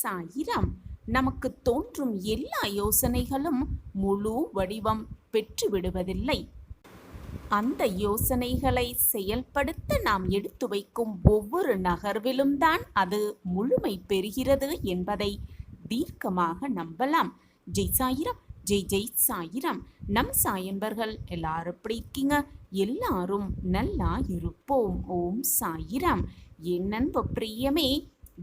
சாயிராம். நமக்கு தோன்றும் எல்லா யோசனைகளும் முழு வடிவம் பெற்று விடுவதில்லை. அந்த யோசனைகளை செயல்படுத்த நாம் எடுத்து வைக்கும் ஒவ்வொரு நகர்விலும் தான் அது முழுமை பெறுகிறது என்பதை தீர்க்கமாக நம்பலாம். ஜெய் சாயிராம், ஜெய் ஜெய் சாயிராம். நம் சாயன்பர்கள் எல்லாரும் எப்படி இருக்கீங்க? எல்லாரும் நல்லா இருப்போம். ஓம் சாயிராம். என் அன்பு பிரியமே,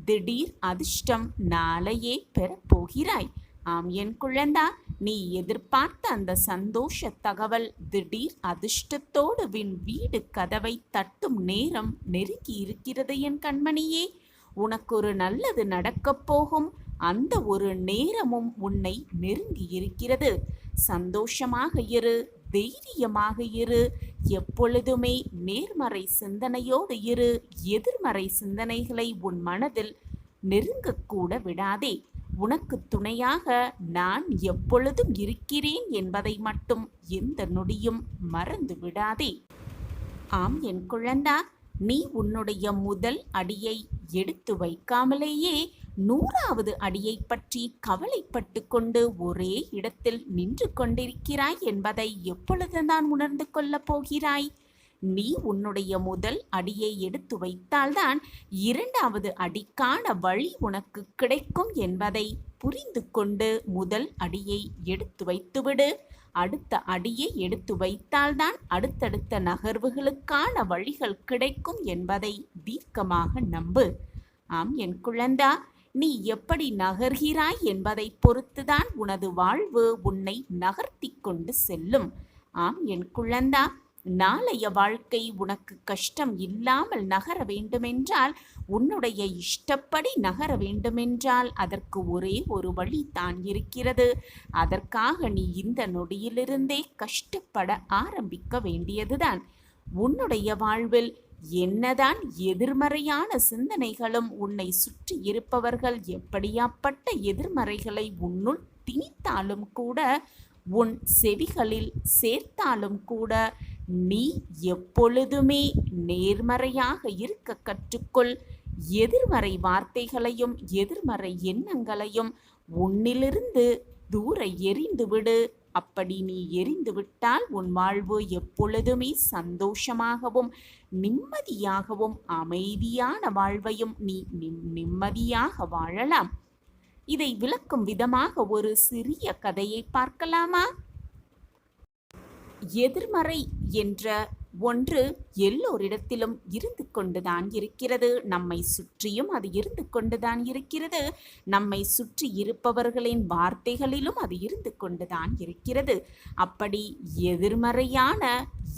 திடீர் அதிர்ஷ்டம் நாளையே பெறப்போகிறாய். ஆம் என் குழந்தா, நீ எதிர்பார்த்த அந்த சந்தோஷ தகவல் திடீர் அதிர்ஷ்டத்தோடு வீடு கதவை தட்டும் நேரம் நெருங்கி இருக்கிறது என் கண்மணியே. உனக்கு ஒரு நல்லது நடக்கப் போகும் அந்த ஒரு நேரமும் உன்னை நெருங்கி இருக்கிறது. சந்தோஷமாக இரு, தைரியமாக இரு, எப்பொழுதுமே நேர்மறை சிந்தனையோடு இரு. எதிர்மறை சிந்தனைகளை உன் மனதில் நெருங்கக்கூட விடாதே. உனக்கு துணையாக நான் எப்பொழுதும் இருக்கிறேன் என்பதை மட்டும் எந்த நொடியும் மறந்து விடாதே. ஆம் என் குழந்தா, நீ உன்னுடைய முதல் அடியை எடுத்து வைக்காமலேயே 100வது அடியை பற்றி கவலைப்பட்டு கொண்டு ஒரே இடத்தில் நின்று கொண்டிருக்கிறாய் என்பதை எப்பொழுதுதான் உணர்ந்து கொள்ளப் போகிறாய்? நீ உன்னுடைய முதல் அடியை எடுத்து வைத்தால்தான் 2வது அடிக்கான வழி உனக்கு கிடைக்கும் என்பதை புரிந்து கொண்டு முதல் அடியை எடுத்து வைத்துவிடு. அடுத்த அடியை எடுத்து வைத்தால்தான் அடுத்தடுத்த நகர்வுகளுக்கான வழிகள் கிடைக்கும் என்பதை தீர்க்கமாக நம்பு. ஆம் என் குழந்தா, நீ எப்படி நகர்கிறாய் என்பதை பொறுத்துதான் உனது வாழ்வு உன்னை நகர்த்தி கொண்டு செல்லும். ஆம் என் குழந்தா, நாளைய வாழ்க்கை உனக்கு கஷ்டம் இல்லாமல் நகர வேண்டுமென்றால், உன்னுடைய இஷ்டப்படி நகர வேண்டுமென்றால் அதற்கு ஒரே ஒரு வழி தான் இருக்கிறது. அதற்காக நீ இந்த நொடியிலிருந்தே கஷ்டப்பட ஆரம்பிக்க வேண்டியதுதான். உன்னுடைய வாழ்வில் என்னதான் எதிர்மறையான சிந்தனைகளும் உன்னை சுற்றி இருப்பவர்கள் எப்படியாப்பட்ட எதிர்மறைகளை உன்னுள் திணித்தாலும் கூட, உன் செவிகளில் சேர்த்தாலும் கூட, நீ எப்பொழுதுமே நேர்மறையாக இருக்க கற்றுக்கொள். எதிர்மறை வார்த்தைகளையும் எதிர்மறை எண்ணங்களையும் உன்னிலிருந்து தூர எறிந்துவிடு. அப்படி நீ எறிந்துவிட்டால் உன் வாழ்வு எப்பொழுதுமே சந்தோஷமாகவும் நிம்மதியாகவும் அமைதியான வாழ்வையும் நீ நிம்மதியாக வாழலாம். இதை விளக்கும் விதமாக ஒரு சிறிய கதையை பார்க்கலாமா? எதிர்மறை என்ற ஒன்று எல்லோரிடத்திலும் இருந்து கொண்டுதான் இருக்கிறது. நம்மை சுற்றியும் அது இருந்து கொண்டுதான் இருக்கிறது. நம்மை சுற்றி இருப்பவர்களின் வார்த்தைகளிலும் அது இருந்து கொண்டுதான் இருக்கிறது. அப்படி எதிர்மறையான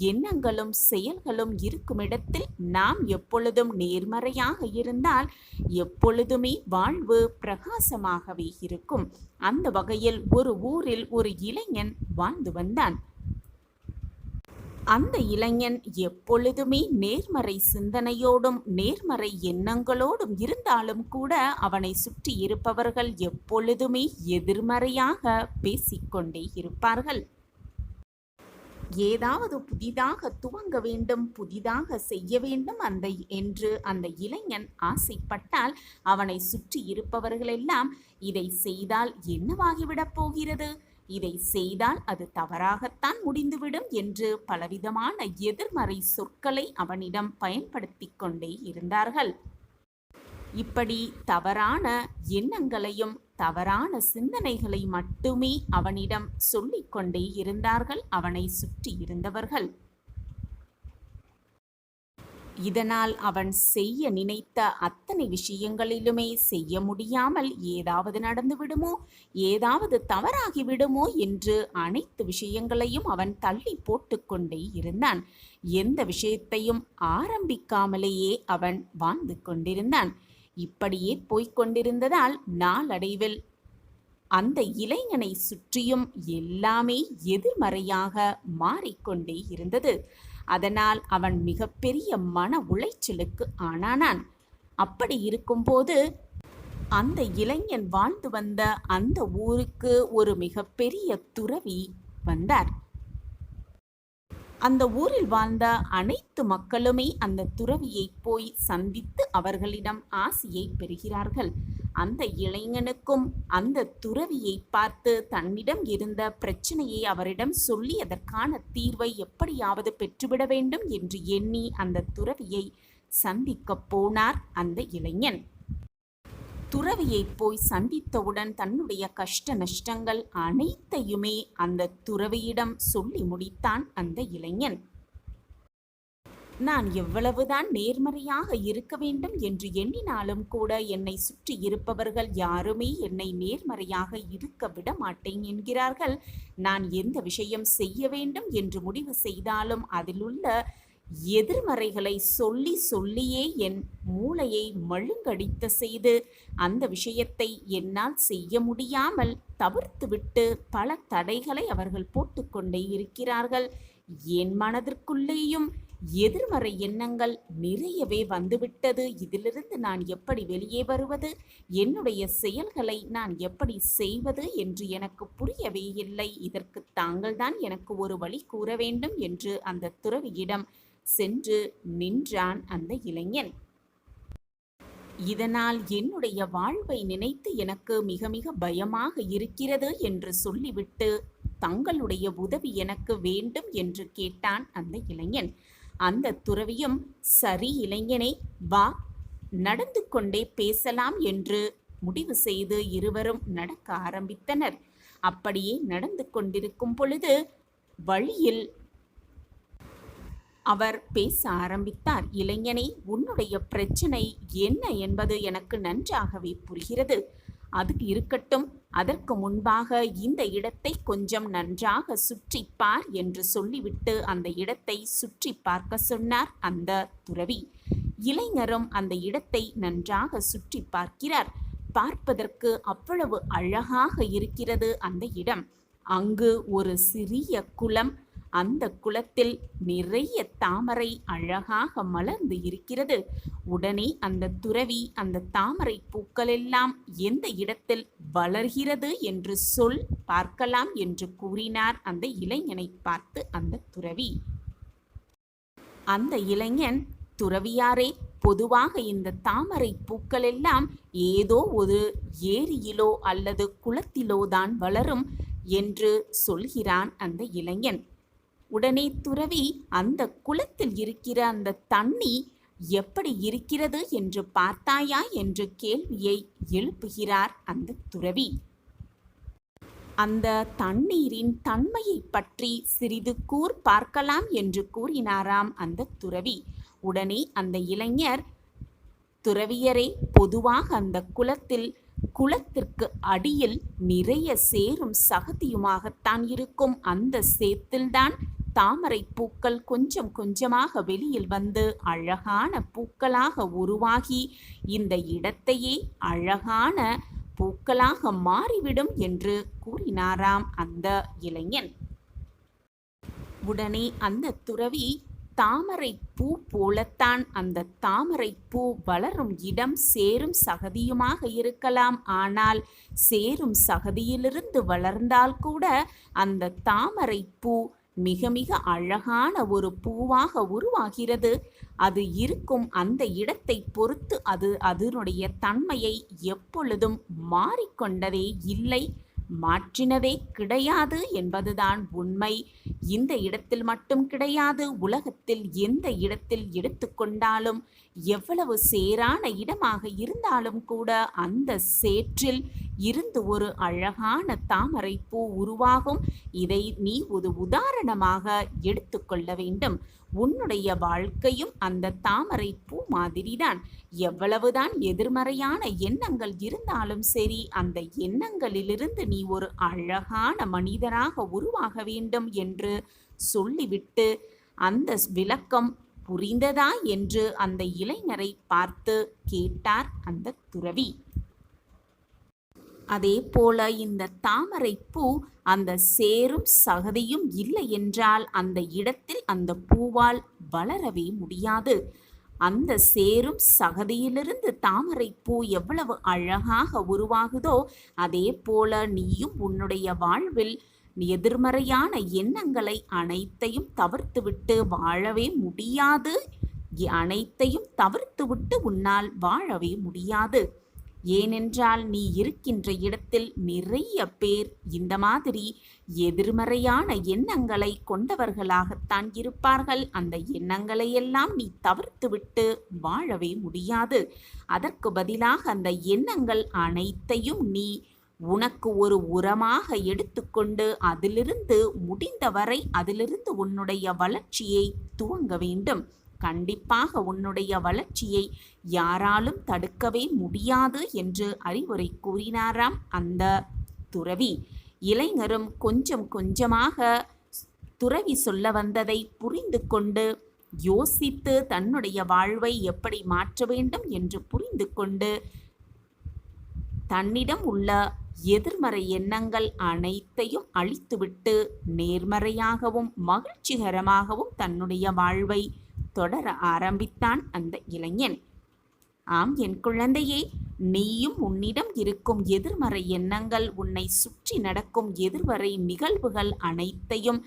எண்ணங்களும் செயல்களும் இருக்கும் இடத்தில் நாம் எப்பொழுதும் நேர்மறையாக இருந்தால் எப்பொழுதுமே வாழ்வு பிரகாசமாகவே இருக்கும். அந்த வகையில் ஒரு ஊரில் ஒரு இளைஞன் வாழ்ந்து வந்தான். அந்த இளைஞன் எப்பொழுதுமே நேர்மறை சிந்தனையோடும் நேர்மறை எண்ணங்களோடும் இருந்தாலும் கூட அவனை சுற்றி இருப்பவர்கள் எப்பொழுதுமே எதிர்மறையாக பேசிக்கொண்டே இருப்பார்கள். ஏதாவது புதிதாக துவங்க வேண்டும், புதிதாக செய்ய வேண்டும் என்று அந்த இளைஞன் ஆசைப்பட்டால் அவனை சுற்றி இருப்பவர்களெல்லாம் இதை செய்தால் என்னவாகிவிடப் போகிறது, இதை செய்தால் அது தவறாகத்தான் முடிந்துவிடும் என்று பலவிதமான எதிர்மறை சொற்களை அவனிடம் பயன்படுத்தி கொண்டே இருந்தார்கள். இப்படி தவறான எண்ணங்களையும் தவறான சிந்தனைகளை மட்டுமே அவனிடம் சொல்லிக்கொண்டே இருந்தார்கள் அவனை சுற்றி இருந்தவர்கள். இதனால் அவன் செய்ய நினைத்த அத்தனை விஷயங்களிலுமே செய்ய முடியாமல் ஏதாவது நடந்து விடுமோ, ஏதாவது தவறாகி விடுமோ என்று அனைத்து விஷயங்களையும் அவன் தள்ளி போட்டுக்கொண்டே இருந்தான். எந்த விஷயத்தையும் ஆரம்பிக்காமலேயே அவன் வாழ்ந்து கொண்டிருந்தான். இப்படியே போய்கொண்டிருந்ததால் நாளடைவில் அந்த இளைஞனை சுற்றியும் எல்லாமே எதிர்மறையாக மாறிக்கொண்டே இருந்தது. அதனால் அவன் மிகப்பெரிய மன உளைச்சலுக்கு ஆனானான். அப்படி இருக்கும்போது அந்த இளைஞன் வாழ்ந்து வந்த அந்த ஊருக்கு ஒரு மிகப்பெரிய துறவி வந்தார். அந்த ஊரில் வாழ்ந்த அனைத்து மக்களுமே அந்த துறவியை போய் சந்தித்து அவர்களிடம் ஆசியை பெறுகிறார்கள். அந்த இளைஞனுக்கும் அந்த துறவியை பார்த்து தன்னிடம் இருந்த பிரச்சனையை அவரிடம் சொல்லி அதற்கான தீர்வை எப்படியாவது பெற்றுவிட வேண்டும் என்று எண்ணி அந்த துறவியை சந்திக்கப் போனார் அந்த இளைஞன். துறவியை போய் சந்தித்தவுடன் தன்னுடைய கஷ்ட நஷ்டங்கள் அனைத்தையுமே அந்த துறவியிடம் சொல்லி முடித்தான் அந்த இளைஞன். நான் எவ்வளவுதான் நேர்மறையாக இருக்க வேண்டும் என்று எண்ணினாலும் கூட என்னை சுற்றி இருப்பவர்கள் யாருமே என்னை நேர்மறையாக இருக்க விட மாட்டேன் என்கிறார்கள். நான் எந்த விஷயம் செய்ய வேண்டும் என்று முடிவு செய்தாலும் அதிலுள்ள எதிர்மறைகளை சொல்லி சொல்லியே என் மூளையை மழுங்கடித்த செய்து அந்த விஷயத்தை என்னால் செய்ய முடியாமல் தவிர்த்துவிட்டு பல தடைகளை அவர்கள் போட்டுக்கொண்டே இருக்கிறார்கள். என் மனதிற்குள்ளேயும் எதிர்மறை எண்ணங்கள் நிறையவே வந்துவிட்டது. இதிலிருந்து நான் எப்படி வெளியே வருவது, என்னுடைய செயல்களை நான் எப்படி செய்வது என்று எனக்கு புரியவே இல்லை. இதற்கு தாங்கள்தான் எனக்கு ஒரு வழி கூற வேண்டும் என்று அந்த துறவியிடம் சென்று நின்றான் அந்த இளைஞன். இதனால் என்னுடைய வாழ்வை நினைத்து எனக்கு மிக மிக பயமாக இருக்கிறது என்று சொல்லிவிட்டு தங்களுடைய உதவி எனக்கு வேண்டும் என்று கேட்டான் அந்த இளைஞன். அந்த துறவியும் சரி இளைஞனே வா, நடந்து கொண்டே பேசலாம் என்று முடிவு செய்து இருவரும் நடக்க ஆரம்பித்தனர். அப்படியே நடந்து கொண்டிருக்கும் பொழுது வழியில் அவர் பேச ஆரம்பித்தார். இளைஞனே, உன்னுடைய பிரச்சனை என்ன என்பது எனக்கு நன்றாகவே புரிகிறது. அது இருக்கட்டும், அதற்கு முன்பாக இந்த இடத்தை கொஞ்சம் நன்றாக சுற்றிப்பார் என்று சொல்லிவிட்டு அந்த இடத்தை சுற்றி பார்க்க சொன்னார் அந்த துறவி. இளைஞரும் அந்த இடத்தை நன்றாக சுற்றி பார்க்கிறார். பார்ப்பதற்கு அவ்வளவு அழகாக இருக்கிறது அந்த இடம். அங்கு ஒரு சிறிய குளம், அந்த குளத்தில் நிறைய தாமரை அழகாக மலர்ந்து இருக்கிறது. உடனே அந்த துறவி அந்த தாமரை பூக்கள் எல்லாம் எந்த இடத்தில் வளர்கிறது என்று சொல் பார்க்கலாம் என்று கூறினார் அந்த இளைஞனை பார்த்து அந்த துறவி. அந்த இளைஞன், துறவியாரே, பொதுவாக இந்த தாமரை பூக்கள் எல்லாம் ஏதோ ஒரு ஏரியிலோ அல்லது குளத்திலோ தான் வளரும் என்று சொல்கிறான் அந்த இளைஞன். உடனே துறவி, அந்த குளத்தில் இருக்கிற அந்த தண்ணி எப்படி இருக்கிறது என்று பார்த்தாயா என்று கேள்வியை எழுப்புகிறார் அந்த துறவி. அந்த தண்ணீரின் தன்மையை பற்றி சிறிது பார்க்கலாம் என்று கூறினாராம் அந்த துறவி. உடனே அந்த இளைஞர், துறவியரே, பொதுவாக அந்த குளத்திற்கு அடியில் நிறைய சேரும் சகதியுமாகத்தான் இருக்கும். அந்த சேத்தில்தான் தாமரை பூக்கள் கொஞ்சம் கொஞ்சமாக வெளியில் வந்து அழகான பூக்களாக உருவாகி இந்த இடத்தையே அழகான பூக்களாக மாறிவிடும் என்று கூறினாராம் அந்த இளைஞன். உடனே அந்த துறவி, தாமரை பூ போலத்தான் அந்த தாமரை பூ வளரும் இடம் சேரும் சகதியுமாக இருக்கலாம். ஆனால் சேரும் சகதியிலிருந்து வளர்ந்தால் கூட அந்த தாமரை பூ மிக மிக அழகான ஒரு பூவாக உருவாகிறது. அது இருக்கும் அந்த இடத்தை பொறுத்து அது அதனுடைய தன்மையை எப்பொழுதும் மாறிக்கொண்டதே இல்லை, மாற்றினதே கிடையாது என்பதுதான் உண்மை. இந்த இடத்தில் மட்டும் கிடையாது, உலகத்தில் எந்த இடத்தில் எடுத்துக்கொண்டாலும் எவ்வளவு சேரான இடமாக இருந்தாலும் கூட அந்த சேற்றில் இருந்து ஒரு அழகான தாமரை பூ உருவாகும். இதை நீ ஒரு உதாரணமாக எடுத்துக்கொள்ள வேண்டும். உன்னுடைய வாழ்க்கையும் அந்த தாமரை பூ மாதிரிதான். எவ்வளவுதான் எதிர்மறையான எண்ணங்கள் இருந்தாலும் சரி, அந்த எண்ணங்களிலிருந்து நீ ஒரு அழகான மனிதனாக உருவாக வேண்டும் என்று சொல்லிவிட்டு அந்த விளக்கம் புரிந்ததா என்று அந்த இளைஞரை பார்த்து கேட்டார் அந்த துறவி. அதே போல இந்த தாமரை பூ அந்த சேரும் சகதியும் இல்லை என்றால் அந்த இடத்தில் அந்த பூவால் வளரவே முடியாது. அந்த சேரும் சகதியிலிருந்து தாமரை பூ எவ்வளவு அழகாக உருவாகுதோ அதே போல நீயும் உன்னுடைய வாழ்வில் எதிர்மறையான எண்ணங்களை அனைத்தையும் தவிர்த்துவிட்டு வாழவே முடியாது. அனைத்தையும் தவிர்த்துவிட்டு உன்னால் வாழவே முடியாது. ஏனென்றால் நீ இருக்கின்ற இடத்தில் நிறைய பேர் இந்த மாதிரி எதிர்மறையான எண்ணங்களை கொண்டவர்களாகத்தான் இருப்பார்கள். அந்த எண்ணங்களை எல்லாம் நீ தவிர்த்துவிட்டு வாழவே முடியாது. அதற்கு பதிலாக அந்த எண்ணங்கள் அனைத்தையும் நீ உனக்கு ஒரு உரமாக எடுத்துக்கொண்டு அதிலிருந்து முடிந்தவரை அதிலிருந்து உன்னுடைய வளர்ச்சியை துவங்க வேண்டும். கண்டிப்பாக உன்னுடைய வளர்ச்சியை யாராலும் தடுக்கவே முடியாது என்று அறிவுரை கூறினாராம் அந்த துறவி. இளைஞரும் கொஞ்சம் கொஞ்சமாக துறவி சொல்ல வந்ததை புரிந்து கொண்டு யோசித்து தன்னுடைய வாழ்வை எப்படி மாற்ற வேண்டும் என்று புரிந்து கொண்டு தன்னிடம் உள்ள எதிர்மறை எண்ணங்கள் அனைத்தையும் அழித்துவிட்டு நேர்மறையாகவும் மகிழ்ச்சிகரமாகவும் தன்னுடைய வாழ்வை தொடர ஆரம்பித்தான் அந்த இளைஞன். ஆம் என் குழந்தையே, நீயும் உன்னிடம் இருக்கும் எதிர்மறை எண்ணங்கள், உன்னை சுற்றி நடக்கும் எதிர்மறை நிகழ்வுகள் அனைத்தையும்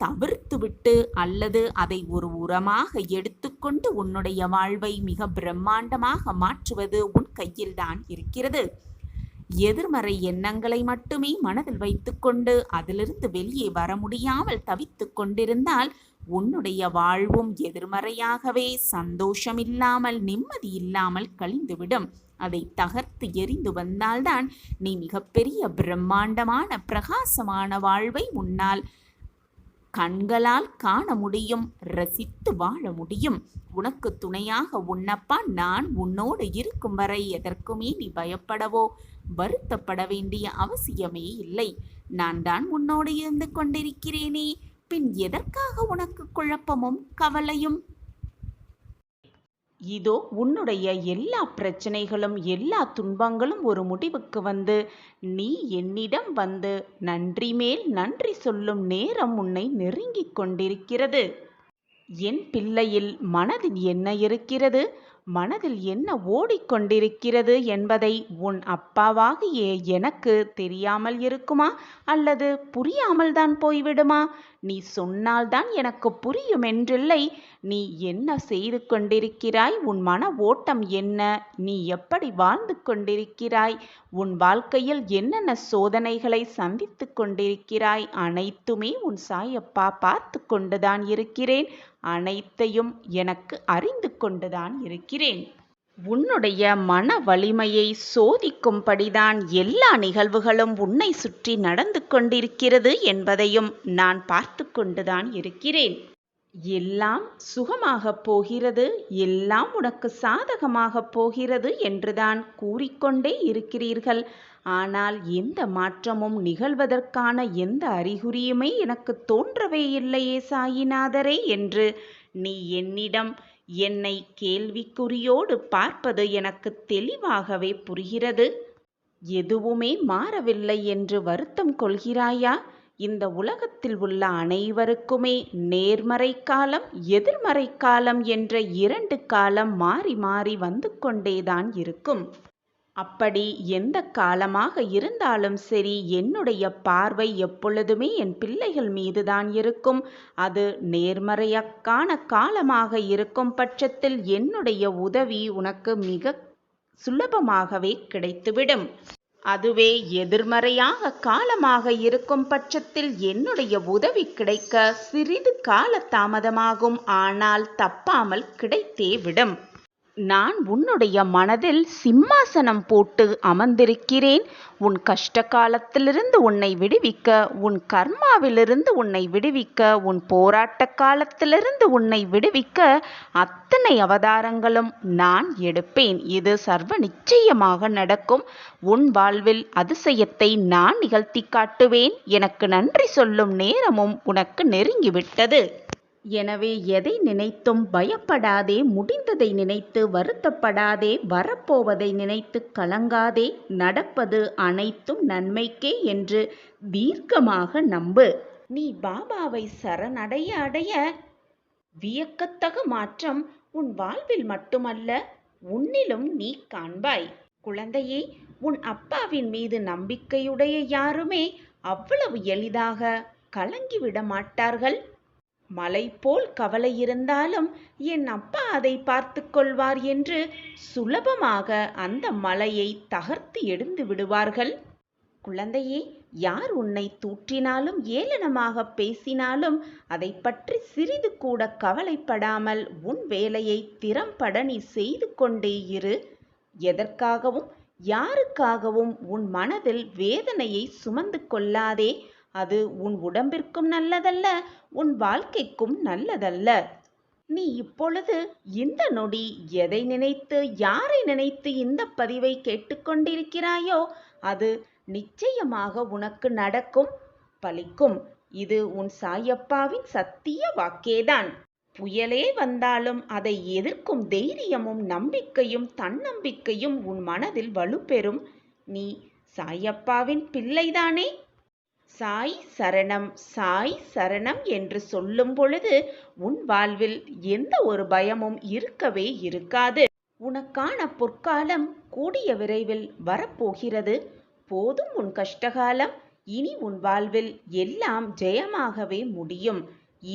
தவிர்த்துவிட்டு அல்லது அதை ஒரு உரமாக எடுத்துக்கொண்டு உன்னுடைய வாழ்வை மிக பிரம்மாண்டமாக மாற்றுவது உன் கையில்தான் இருக்கிறது. எதிர்மறை எண்ணங்களை மட்டுமே மனதில் வைத்துக்கொண்டு அதிலிருந்து வெளியே வர முடியாமல் தவித்து கொண்டிருந்தால் உன்னுடைய வாழ்வும் எதிர்மறையாகவே சந்தோஷமில்லாமல் நிம்மதி இல்லாமல் கழிந்துவிடும். அதை தகர்த்து எறிந்து வந்தால்தான் நீ மிகப்பெரிய பிரம்மாண்டமான பிரகாசமான வாழ்வை உன்னால் கண்களால் காண முடியும், ரசித்து வாழ முடியும். உனக்கு துணையாக உன்னப்பா நான் உன்னோடு இருக்கும் வரை எதற்குமே நீ பயப்படவோ வருத்தப்பட வேண்டிய அவசியமே இல்லை. நான் தான் உன்னோடு இருந்து கொண்டிருக்கிறேனே, பின் எதற்காக உனக்கு குழப்பமும் கவலையும்? இதோ உன்னுடைய எல்லா பிரச்சனைகளும் எல்லா துன்பங்களும் ஒரு முடிவுக்கு வந்து நீ என்னிடம் வந்து நன்றி மேல் நன்றி சொல்லும் நேரம் உன்னை நெருங்கிக் கொண்டிருக்கிறது. என் பிள்ளையில் மனதில் என்ன இருக்கிறது, மனதில் என்ன ஓடிக்கொண்டிருக்கிறது என்பதை உன் அப்பாவாகிய எனக்கு தெரியாமல் இருக்குமா அல்லது புரியாமல் தான் போய்விடுமா? நீ சொன்னால்தான் எனக்கு புரியும் என்றில்லை. நீ என்ன செய்து கொண்டிருக்கிறாய், உன் மன ஓட்டம் என்ன, நீ எப்படி வாழ்ந்து கொண்டிருக்கிறாய், உன் வாழ்க்கையில் என்னென்ன சோதனைகளை சந்தித்து கொண்டிருக்கிறாய், அனைத்துமே உன் சாயப்பா பார்த்து கொண்டுதான் இருக்கிறேன். அனைத்தையும் எனக்கு அறிந்து கொண்டுதான் இருக்கிறேன். உன்னுடைய மன வலிமையை சோதிக்கும்படிதான் எல்லா நிகழ்வுகளும் உன்னை சுற்றி நடந்து கொண்டிருக்கிறது என்பதையும் நான் பார்த்து கொண்டுதான் இருக்கிறேன். எல்லாம் சுகமாக போகிறது, எல்லாம் உனக்கு சாதகமாக போகிறது என்றுதான் கூறிக்கொண்டே இருக்கிறீர்கள். ஆனால் எந்த மாற்றமும் நிகழ்வதற்கான எந்த அறிகுறியுமே எனக்கு தோன்றவே இல்லையே சாயிநாதரே என்று நீ என்னிடம் என்னை கேள்விக்குறியோடு பார்ப்பது எனக்கு தெளிவாகவே புரிகிறது. எதுவுமே மாறவில்லை என்று வருத்தம் கொள்கிறாயா? இந்த உலகத்தில் உள்ள அனைவருக்குமே நேர்மறை காலம் எதிர்மறை காலம் என்ற 2 காலம் மாறி மாறி வந்து கொண்டேதான் இருக்கும். அப்படி எந்த காலமாக இருந்தாலும் சரி, என்னுடைய பார்வை எப்பொழுதுமே என் பிள்ளைகள் மீதுதான் இருக்கும். அது நேர்மறையான காலமாக இருக்கும் பட்சத்தில் என்னுடைய உதவி உனக்கு மிக சுலபமாகவே கிடைத்துவிடும். அதுவே எதிர்மறையாக காலமாக இருக்கும் பட்சத்தில் என்னுடைய உதவி கிடைக்க சிறிது கால தாமதமாகும். ஆனால் தப்பாமல் கிடைத்தே விடும். நான் உன்னுடைய மனதில் சிம்மாசனம் போட்டு அமர்ந்திருக்கிறேன். உன் கஷ்ட காலத்திலிருந்து உன்னை விடுவிக்க, உன் கர்மாவிலிருந்து உன்னை விடுவிக்க, உன் போராட்ட காலத்திலிருந்து உன்னை விடுவிக்க அத்தனை அவதாரங்களும் நான் எடுப்பேன். இது சர்வ நிச்சயமாக நடக்கும். உன் வாழ்வில் அதிசயத்தை நான் நிகழ்த்தி காட்டுவேன். எனக்கு நன்றி சொல்லும் நேரமும் உனக்கு நெருங்கிவிட்டது. எனவே எதை நினைத்தும் பயப்படாதே, முடிந்ததை நினைத்து வருத்தப்படாதே, வரப்போவதை நினைத்து கலங்காதே. நடப்பது அனைத்தும் நன்மைக்கே என்று தீர்க்கமாக நம்பு. நீ பாபாவை சரணடைய அடைய வியக்கத்தக மாற்றம் உன் வாழ்வில் மட்டுமல்ல, உன்னிலும் நீ காண்பாய். குழந்தையே, உன் அப்பாவின் மீது நம்பிக்கையுடைய யாருமே அவ்வளவு எளிதாக கலங்கிவிட மாட்டார்கள். மலை போல் கவலை இருந்தாலும் என் அப்பா அதை பார்த்து கொள்வார் என்று சுலபமாக அந்த மலையை தகர்த்து எறிந்து விடுவார்கள். குழந்தையே, யார் உன்னை தூற்றினாலும் ஏளனமாக பேசினாலும் அதை பற்றி சிறிது கூட கவலைப்படாமல் உன் வேலையை திறம்பட நீ செய்து கொண்டே இரு. எதற்காகவும் யாருக்காகவும் உன் மனதில் வேதனையை சுமந்து கொள்ளாதே. அது உன் உடம்பிற்கும் நல்லதல்ல, உன் வாழ்க்கைக்கும் நல்லதல்ல. நீ இப்பொழுது இந்த நொடி எதை நினைத்து யாரை நினைத்து இந்த பதிவை கேட்டுக்கொண்டிருக்கிறாயோ அது நிச்சயமாக உனக்கு நடக்கும், பலிக்கும். இது உன் சாயப்பாவின் சத்திய வாக்கேதான். புயலே வந்தாலும் அதை எதிர்க்கும் தைரியமும் நம்பிக்கையும் தன்னம்பிக்கையும் உன் மனதில் வலுப்பெறும். நீ சாயப்பாவின் பிள்ளைதானே? சாய் சரணம், சாய் சரணம் என்று சொல்லும் பொழுது உன் வாழ்வில் எந்த ஒரு பயமும் இருக்கவே இருக்காது. உனக்கான பொற்காலம் கூடிய விரைவில் வரப்போகிறது. போதும் உன் கஷ்டகாலம். இனி உன் வாழ்வில் எல்லாம் ஜெயமாகவே முடியும்.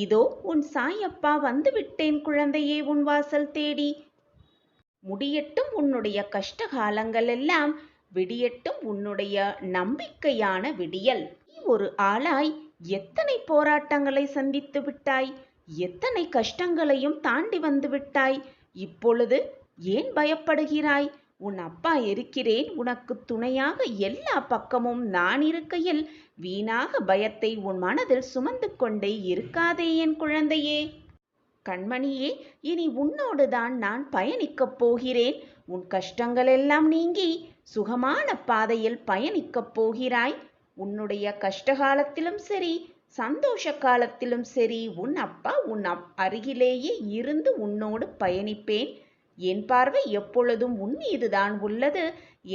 இதோ உன் சாயப்பா வந்துவிட்டேன் குழந்தையே, உன் வாசல் தேடி. முடியட்டும் உன்னுடைய கஷ்டகாலங்கள் எல்லாம், விடியட்டும் உன்னுடைய நம்பிக்கையான விடியல். நீ ஒரு ஆளாய் எத்தனை போராட்டங்களை சந்தித்து விட்டாய், எத்தனை கஷ்டங்களையும் தாண்டி வந்து விட்டாய். இப்பொழுது ஏன் பயப்படுகிறாய்? உன் அப்பா இருக்கிறேன் உனக்கு துணையாக. எல்லா பக்கமும் நான் இருக்கையில் வீணாக பயத்தை உன் மனதில் சுமந்து கொண்டே இருக்காதே என் குழந்தையே. கண்மணியே, இனி உன்னோடுதான் நான் பயணிக்கப் போகிறேன். உன் கஷ்டங்களெல்லாம் நீங்கி சுகமான பாதையில் பயணிக்கப் போகிறாய். உன்னுடைய கஷ்டகாலத்திலும் சரி, சந்தோஷ காலத்திலும் சரி, உன் அப்பா உன் அருகிலேயே இருந்து உன்னோடு பயணிப்பேன். என் பார்வை எப்பொழுதும் உன் மீதுதான் உள்ளது.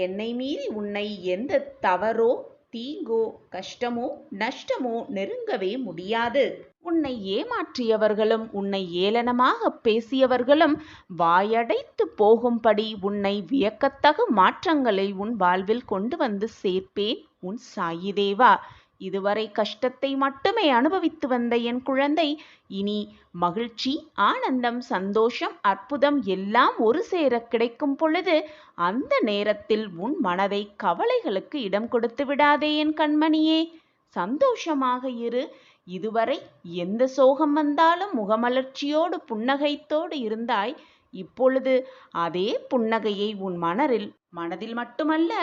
என்னை மீறி உன்னை எந்த தவறோ தீங்கோ கஷ்டமோ நஷ்டமோ நெருங்கவே முடியாது. உன்னை ஏமாற்றியவர்களும் உன்னை ஏளனமாக பேசியவர்களும் வாயடைத்து போகும்படி உன்னை வியக்கத்தகு மாற்றங்களை உன் வாழ்வில் கொண்டு வந்து சேர்ப்பேன் உன் சாயி தேவா. இதுவரை கஷ்டத்தை மட்டுமே அனுபவித்து வந்த என் குழந்தை இனி மகிழ்ச்சி, ஆனந்தம், சந்தோஷம், அற்புதம் எல்லாம் ஒரு சேர கிடைக்கும் பொழுது அந்த நேரத்தில் உன் மனதை கவலைகளுக்கு இடம் கொடுத்து விடாதே என் கண்மணியே. சந்தோஷமாக இரு. இதுவரை எந்த சோகம் வந்தாலும் முகமலர்ச்சியோடு புன்னகைத்தோடு இருந்தாய். இப்பொழுது அதே புன்னகையை உன் மனதில் மட்டுமல்ல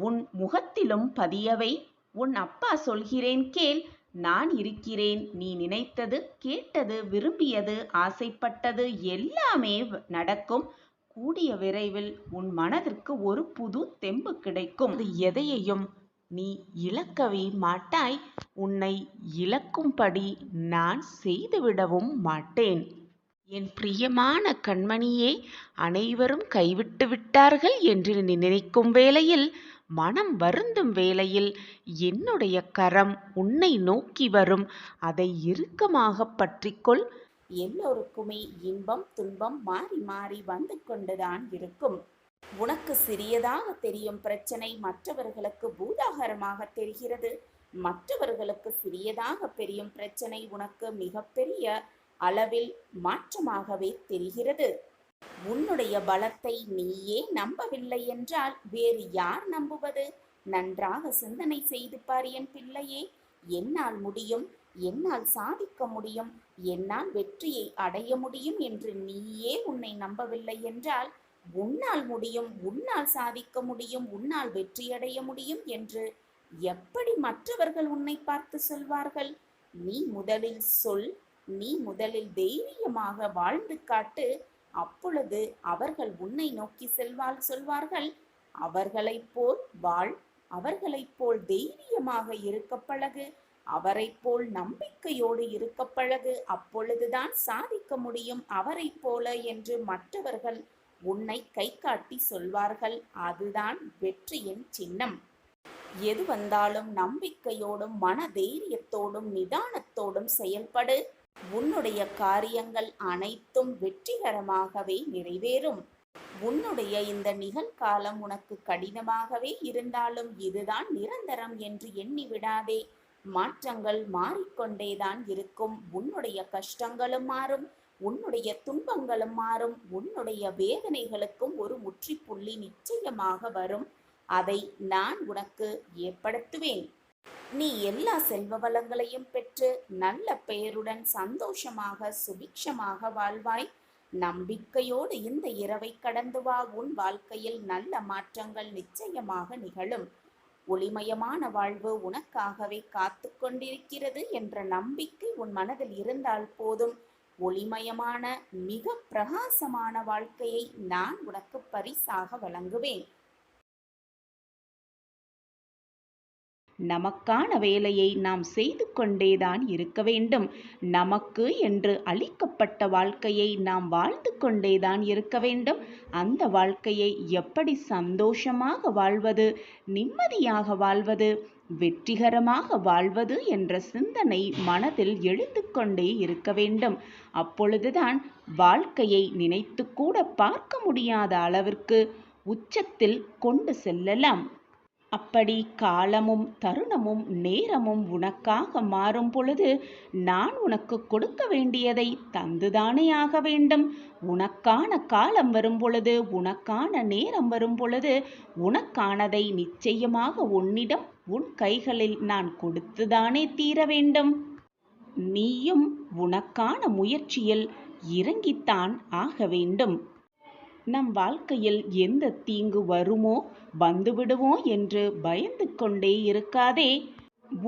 உன் முகத்திலும் பதியவை. உன் அப்பா சொல்கிறேன் கேள். நான் இருக்கிறேன். நீ நினைத்தது, கேட்டது, விரும்பியது, ஆசைப்பட்டது எல்லாமே நடக்கும். கூடிய விரைவில் உன் மனதிற்கு ஒரு புது தெம்பு கிடைக்கும். எதையையும் நீ இழக்கவே மாட்டாய். உன்னை இழக்கும்படி நான் செய்துவிடவும் மாட்டேன். என் பிரியமான கண்மணியே, அனைவரும் கைவிட்டு விட்டார்கள் என்று நினைக்கும் வேளையில், மனம் வருந்தும் வேளையில் என்னுடைய கரம் உன்னை நோக்கி வரும். அதை இறுக்கமாக பற்றிக்கொள். எல்லோருக்குமே இன்பம் துன்பம் மாறி மாறி வந்து கொண்டுதான் இருக்கும். உனக்கு சிறியதாக தெரியும் பிரச்சனை மற்றவர்களுக்கு பூதாகரமாக தெரிகிறது. மற்றவர்களுக்கு சிறியதாக தெரியும் பிரச்சனை உனக்கு மிகப்பெரிய அளவில் மாற்றமாகவே தெரிகிறது. உன்னுடைய பலத்தை நீயே நம்பவில்லை என்றால் வேறு யார் நம்புவது? நன்றாக சிந்தனை செய்து பார் என் பிள்ளையே. என்னால் முடியும், என்னால் சாதிக்க முடியும், என்னால் வெற்றியை அடைய முடியும் என்று நீயே உன்னை நம்பவில்லை என்றால் உன்னால் முடியும், உன்னால் சாதிக்க முடியும், உன்னால் வெற்றியடைய முடியும் என்று எப்படி மற்றவர்கள் உன்னை பார்த்து சொல்வார்கள்? நீ முதலில் சொல். நீ முதலில் தைரியமாக வாழ்ந்து காட்டு. அப்பொழுது அவர்கள் உன்னை நோக்கி சொல்வார்கள். அவர்களைப் போல் வாழ், அவர்களைப் போல் தைரியமாக இருக்க பழகு, அவரைப் போல் நம்பிக்கையோடு இருக்க பழகு. அப்பொழுதுதான் சாதிக்க முடியும் அவரைப் போல என்று மற்றவர்கள் உன்னை கை காட்டி சொல்வார்கள். அதுதான் வெற்றியின் சின்னம். எது வந்தாலும் நம்பிக்கையோடும் மன தைரியத்தோடும் நிதானத்தோடும் செயல்படு. உன்னுடைய காரியங்கள் அனைத்தும் வெற்றிகரமாகவே நிறைவேறும். உன்னுடைய இந்த நிகழ்காலம் உனக்கு கடினமாகவே இருந்தாலும் இதுதான் நிரந்தரம் என்று எண்ணி விடாதே. மாற்றங்கள் மாறிக்கொண்டேதான் இருக்கும். உன்னுடைய கஷ்டங்களும் மாறும், உன்னுடைய துன்பங்களும் மாறும், உன்னுடைய வேதனைகளுக்கும் ஒரு முற்றுப்புள்ளி நிச்சயமாக வரும். அதை நான் உனக்கு ஏற்படுத்துவேன். நீ எல்லா செல்வ வளங்களையும் பெற்று நல்ல பெயருடன் சந்தோஷமாக சுபிக்ஷமாக வாழ்வாய். நம்பிக்கையோடு இந்த இரவை கடந்து வா. உன் வாழ்க்கையில் நல்ல மாற்றங்கள் நிச்சயமாக நிகழும். ஒளிமயமான வாழ்வு உனக்காகவே காத்து கொண்டிருக்கிறது என்ற நம்பிக்கை உன் மனதில் இருந்தால் போதும். ஒளிமயமான மிக பிரகாசமான வாழ்க்கையை நான் உனக்கு பரிசாக வழங்குவேன். நமக்கான வேலையை நாம் செய்து கொண்டேதான் இருக்க வேண்டும். நமக்கு என்று அளிக்கப்பட்ட வாழ்க்கையை நாம் வாழ்ந்து கொண்டேதான் இருக்க வேண்டும். அந்த வாழ்க்கையை எப்படி சந்தோஷமாக வாழ்வது, நிம்மதியாக வாழ்வது, வெற்றிகரமாக வாழ்வது என்ற சிந்தனை மனதில் எழுந்து கொண்டே இருக்க வேண்டும். அப்பொழுதுதான் வாழ்க்கையை நினைத்து கூட பார்க்க முடியாத அளவிற்கு உச்சத்தில் கொண்டு செல்லலாம். அப்படி காலமும் தருணமும் நேரமும் உனக்காக மாறும் பொழுது நான் உனக்கு கொடுக்க வேண்டியதை தந்துதானே ஆக வேண்டும். உனக்கான காலம் வரும் பொழுது, உனக்கான நேரம் வரும் பொழுது உனக்கானதை நிச்சயமாக உன்னிடம் உன் கைகளில் நான் கொடுத்துதானே தீர வேண்டும். நீயும் உனக்கான முயற்சியில் இறங்கித்தான் ஆக வேண்டும். நம் வாழ்க்கையில் எந்த தீங்கு வருமோ வந்துவிடுமோ என்று பயந்து கொண்டே இருக்காதே.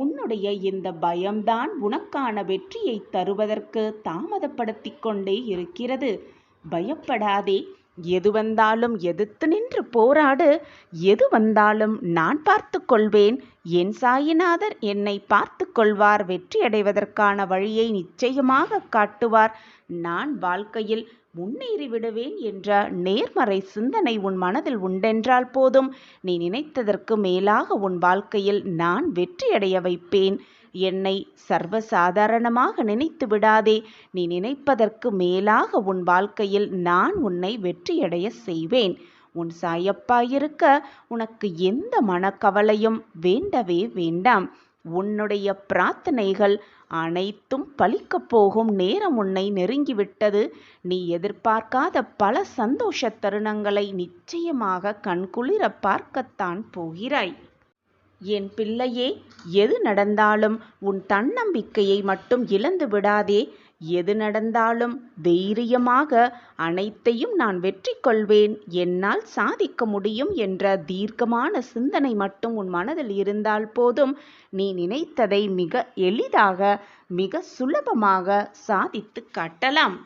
உன்னுடைய இந்த பயம்தான் உனக்கான வெற்றியை தருவதற்கு தாமதப்படுத்தி கொண்டே இருக்கிறது. பயப்படாதே. எது வந்தாலும் எதிர்த்து நின்று போராடு. எது வந்தாலும் நான் பார்த்து கொள்வேன். என் சாயிநாதர் என்னை பார்த்து கொள்வார். வெற்றியடைவதற்கான வழியை நிச்சயமாக காட்டுவார். நான் வாழ்க்கையில் முன்னேறி விடுவேன் என்ற நேர்மறை சிந்தனை உன் மனதில் உண்டென்றால் போதும். நீ நினைத்ததற்கு மேலாக உன் வாழ்க்கையில் நான் வெற்றியடைய வைப்பேன். என்னை சர்வசாதாரணமாக நினைத்து விடாதே. நீ நினைப்பதற்கு மேலாக உன் வாழ்க்கையில் நான் உன்னை வெற்றியடைய செய்வேன். உன் சாயப்பா இருக்க உனக்கு எந்த மனக்கவலையும் வேண்டவே வேண்டாம். உன்னுடைய பிரார்த்தனைகள் அனைத்தும் பலிக்கப் போகும் நேரம் உன்னை நெருங்கிவிட்டது. நீ எதிர்பார்க்காத பல சந்தோஷ தருணங்களை நிச்சயமாக கண்குளிர பார்க்கத்தான் போகிறாய். என் பிள்ளையே, எது நடந்தாலும் உன் தன்னம்பிக்கையை மட்டும் இழந்து விடாதே. எது நடந்தாலும் தைரியமாக அனைத்தையும் நான் வெற்றி கொள்வேன், என்னால் சாதிக்க முடியும் என்ற தீர்க்கமான சிந்தனை மட்டும் உன் மனதில் இருந்தால் போதும். நீ நினைத்ததை மிக எளிதாக மிக சுலபமாக சாதித்து காட்டலாம்.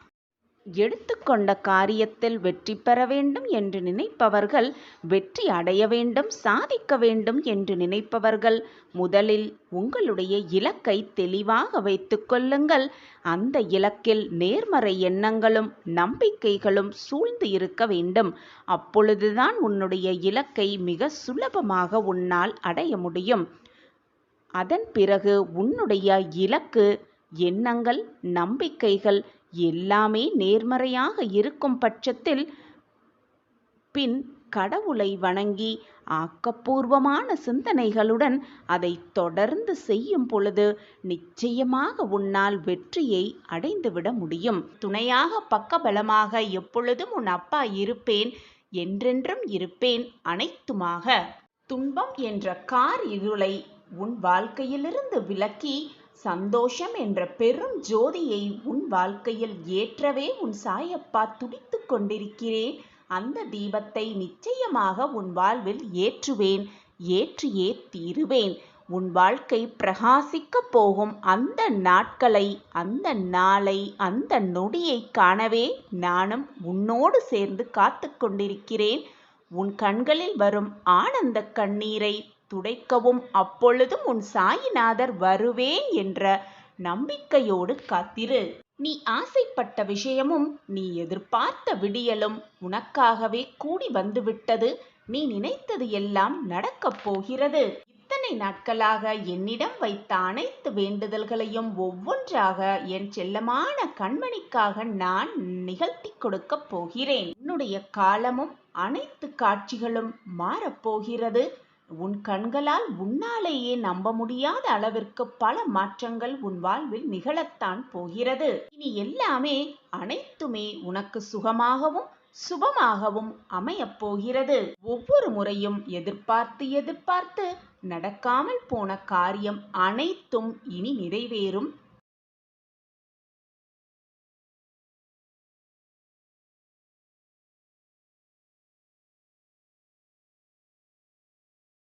எடுத்துக்கொண்ட காரியத்தில் வெற்றி பெற வேண்டும் என்று நினைப்பவர்கள், வெற்றி அடைய வேண்டும், சாதிக்க வேண்டும் என்று நினைப்பவர்கள் முதலில் உங்களுடைய இலக்கை தெளிவாக வைத்துக் கொள்ளுங்கள். அந்த இலக்கில் நேர்மறை எண்ணங்களும் நம்பிக்கைகளும் சூழ்ந்து இருக்க வேண்டும். அப்பொழுதுதான் உன்னுடைய இலக்கை மிக சுலபமாக உன்னால் அடைய முடியும். அதன் பிறகு உன்னுடைய இலக்கு, எண்ணங்கள், நம்பிக்கைகள் எல்லாமே நேர்மறையாக இருக்கும் பட்சத்தில் பின் கடவுளை வணங்கி ஆக்கப்பூர்வமான சிந்தனைகளுடன் அதை தொடர்ந்து செய்யும் பொழுது நிச்சயமாக உன்னால் வெற்றியை அடைந்துவிட முடியும். துணையாக பக்கபலமாக எப்பொழுதும் உன் அப்பா இருப்பேன், என்றென்றும் இருப்பேன், அனைத்துமாக. துன்பம் என்ற கார் இருளை உன் வாழ்க்கையிலிருந்து விலக்கி சந்தோஷம் என்ற பெரும் ஜோதியை உன் வாழ்க்கையில் ஏற்றவே உன் சாயப்பா துடித்து கொண்டிருக்கிறேன். அந்த தீபத்தை நிச்சயமாக உன் வாழ்வில் ஏற்றுவேன், ஏற்றியே தீருவேன். உன் வாழ்க்கை பிரகாசிக்க போகும் அந்த நாட்களை, அந்த நாளை, அந்த நொடியை காணவே நானும் உன்னோடு சேர்ந்து காத்து கொண்டிருக்கிறேன். உன் கண்களில் வரும் ஆனந்த கண்ணீரை துடைக்கவும் அப்பொழுதும் உன் சாயிநாதர் வருவேன் என்ற நம்பிக்கையோடு காத்திரு. நீ ஆசைப்பட்ட விஷயமும் நீ எதிர்பார்த்த விடியலும் உனக்காகவே கூடி வந்துவிட்டது. நீ நினைத்தது எல்லாம் நடக்கப் போகிறது. இத்தனை நாட்களாக என்னிடம் வைத்த அனைத்து வேண்டுதல்களையும் ஒவ்வொன்றாக என் செல்லமான கண்மணிக்காக நான் நிகழ்த்தி கொடுக்கப் போகிறேன். உன்னுடைய காலமும் அனைத்து காட்சிகளும் மாறப்போகிறது. உன் கண்களால் உன்னாலேயே நம்ப முடியாத அளவிற்கு பல மாற்றங்கள் உன் வாழ்வில் நிகழத்தான் போகிறது. இனி எல்லாமே அனைத்துமே உனக்கு சுகமாகவும் சுபமாகவும் அமையப் போகிறது. ஒவ்வொரு முறையும் எதிர்பார்த்து நடக்காமல் போன காரியம் அனைத்தும் இனி நிறைவேறும்.